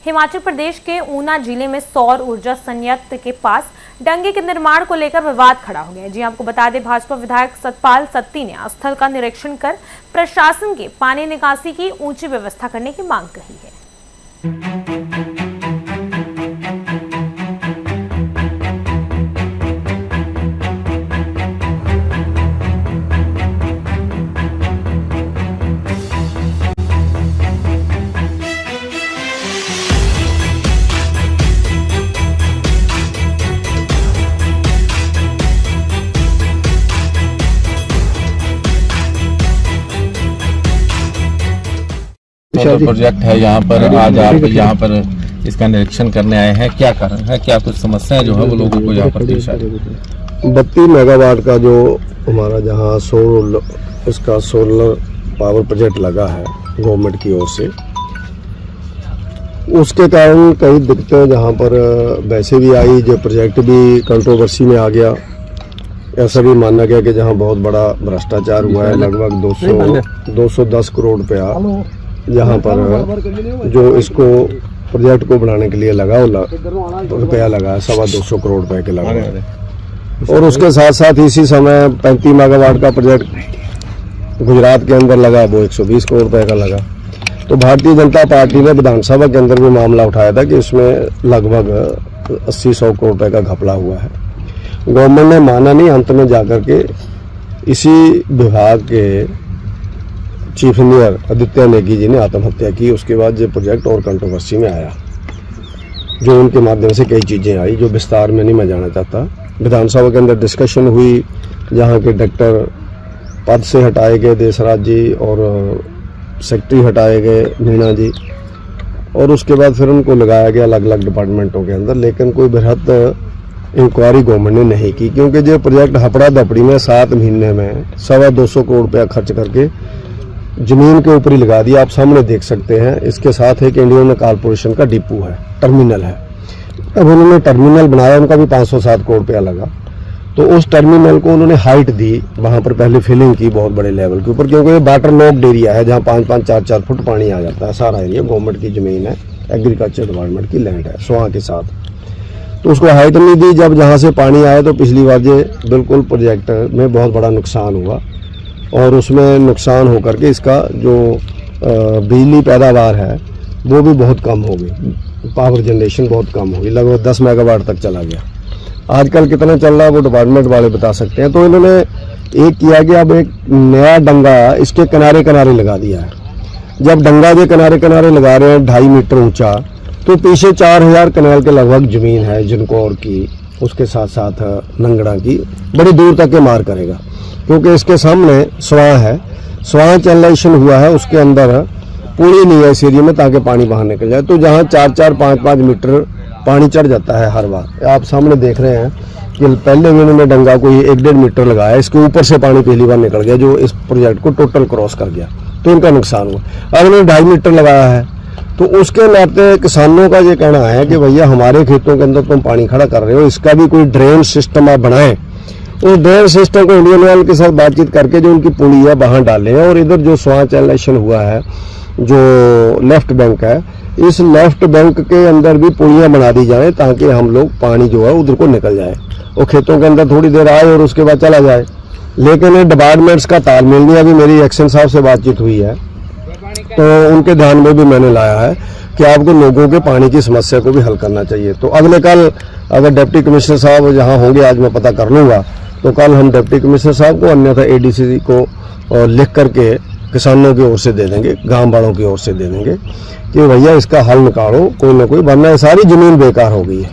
हिमाचल प्रदेश के ऊना जिले में सौर ऊर्जा संयंत्र के पास डंगे के निर्माण को लेकर विवाद खड़ा हो गया है। जी आपको बता दें, भाजपा विधायक सतपाल सत्ती ने स्थल का निरीक्षण कर प्रशासन के पानी निकासी की ऊंची व्यवस्था करने की मांग कही है। प्रोजेक्ट है यहाँ पर, आज आप यहाँ पर इसका निरीक्षण करने आए हैं, क्या कारण है, क्या कुछ समस्याएं जो है वो लोगों को यहाँ पर पेश आ रही है? 32 मेगावाट का जो हमारा जहाँ सोलर पावर प्रोजेक्ट लगा है गवर्नमेंट की ओर से, उसके कारण कई दिक्कतें जहाँ पर वैसे भी आई, जो प्रोजेक्ट भी कंट्रोवर्सी में आ गया। ऐसा भी माना गया कि जहाँ बहुत बड़ा भ्रष्टाचार हुआ है, लगभग 210 करोड़ रुपया जहाँ पर जो इसको प्रोजेक्ट को बनाने के लिए लगा रुपया लगा, 225 करोड़ रुपए के लगा। और उसके साथ साथ इसी समय 35 मेगावाट का प्रोजेक्ट गुजरात के अंदर लगा, वो 120 करोड़ रुपए का लगा। तो भारतीय जनता पार्टी ने विधानसभा के अंदर भी मामला उठाया था कि इसमें लगभग 80-100 करोड़ रुपए का घपला हुआ है। गवर्नमेंट ने माना नहीं, अंत में जाकर के इसी विभाग के चीफ इंजीनियर आदित्य नेगी जी ने आत्महत्या की। उसके बाद ये प्रोजेक्ट और कंट्रोवर्सी में आया, जो उनके माध्यम से कई चीज़ें आई जो विस्तार में नहीं मैं जाना चाहता। विधानसभा के अंदर डिस्कशन हुई, जहाँ के डायरेक्टर पद से हटाए गए देशराज जी और सेक्रेटरी हटाए गए मीणा जी, और उसके बाद फिर उनको लगाया गया अलग अलग डिपार्टमेंटों के अंदर। लेकिन कोई बृहद इंक्वायरी गवर्नमेंट ने नहीं की, क्योंकि ये प्रोजेक्ट हपड़ा दपड़ी में 7 महीने में 225 करोड़ रुपया खर्च करके जमीन के ऊपर ही लगा दिया। आप सामने देख सकते हैं। इसके साथ एक इंडियन कॉर्पोरेशन का डिपो है, टर्मिनल है। अब उन्होंने टर्मिनल बनाया, उनका भी 507 करोड़ रुपया लगा। तो उस टर्मिनल को उन्होंने हाइट दी, वहां पर पहले फिलिंग की बहुत बड़े लेवल के ऊपर, क्योंकि ये वाटर लॉक्ड एरिया है जहाँ 5-5, 4-4 फुट पानी आ जाता है। सारा एरिया गवर्नमेंट की जमीन है, एग्रीकल्चर डिपार्टमेंट की लैंड है स्वां के साथ। तो उसको हाइट नहीं दी। जब जहाँ से पानी आया तो पिछली बार ये बिल्कुल प्रोजेक्ट में बहुत बड़ा नुकसान हुआ, और उसमें नुकसान होकर के इसका जो बिजली पैदावार है वो भी बहुत कम हो गई, पावर जनरेशन बहुत कम हो गई, लगभग 10 मेगावाट तक चला गया। आजकल कितना चल रहा है वो डिपार्टमेंट वाले बता सकते हैं। तो इन्होंने एक किया कि अब एक नया डंगा इसके किनारे किनारे लगा दिया है। जब डंगा के किनारे किनारे लगा रहे हैं 2.5 मीटर ऊंचा, तो पीछे 4000 कनाल के लगभग जमीन है जिनकोर की, उसके साथ साथ नंगड़ा की, बड़ी दूर तक के मार करेगा। क्योंकि इसके सामने स्वां है, स्वां चैनलाइजेशन हुआ है, उसके अंदर पूरी नहीं है इस एरिया में ताकि पानी बाहर निकल जाए। तो जहाँ 4-4, 5-5 मीटर पानी चढ़ जाता है हर बार। आप सामने देख रहे हैं कि पहले भी उन्होंने डंगा को 1-1.5 मीटर लगाया, इसके ऊपर से पानी पहली बार निकल गया, जो इस प्रोजेक्ट को टोटल क्रॉस कर गया, तो इनका नुकसान हुआ। अब उन्होंने 2.5 मीटर लगाया है, तो उसके नाते किसानों का ये कहना है कि भैया हमारे खेतों के अंदर तुम पानी खड़ा कर रहे हो, इसका भी कोई ड्रेन सिस्टम आप बनाएं। उस ड्रेन सिस्टम को इंडियन ऑयल के साथ बातचीत करके जो उनकी पुली है वहाँ डालें, और इधर जो स्वां चैनलाइजेशन हुआ है, जो लेफ्ट बैंक है, इस लेफ्ट बैंक के अंदर भी पुलियाँ बना दी जाए ताकि हम लोग पानी जो है उधर को निकल जाए और खेतों के अंदर थोड़ी देर आए और उसके बाद चला जाए। लेकिन डिपार्टमेंट्स का तालमेल नहीं। अभी मेरी एक्शन साहब से बातचीत हुई है, तो उनके ध्यान में भी मैंने लाया है कि आपको लोगों के पानी की समस्या को भी हल करना चाहिए। तो अगले कल अगर डिप्टी कमिश्नर साहब जहाँ होंगे, आज मैं पता कर लूँगा, तो कल हम डिप्टी कमिश्नर साहब को, अन्यथा एडीसी को लिख करके किसानों की ओर से दे देंगे, गांव वालों की ओर से दे देंगे कि भैया इसका हल निकालो कोई ना कोई, वरना सारी जमीन बेकार हो गई है।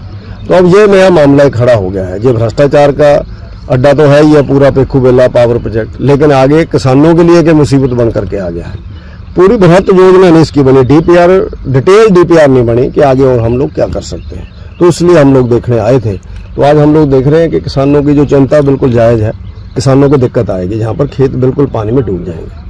तो अब ये नया मामला खड़ा हो गया है। ये भ्रष्टाचार का अड्डा तो है ही है पूरा पेखू बेला पावर प्रोजेक्ट, लेकिन आगे किसानों के लिए क्या मुसीबत बन करके आ गया है। पूरी बृहद योजना नहीं इसकी बनी, डीपीआर, डिटेल डीपीआर नहीं बनी कि आगे और हम लोग क्या कर सकते हैं। तो इसलिए हम लोग देखने आए थे। तो आज हम लोग देख रहे हैं कि किसानों की जो चिंता बिल्कुल जायज़ है। किसानों को दिक्कत आएगी जहाँ पर खेत बिल्कुल पानी में डूब जाएंगे।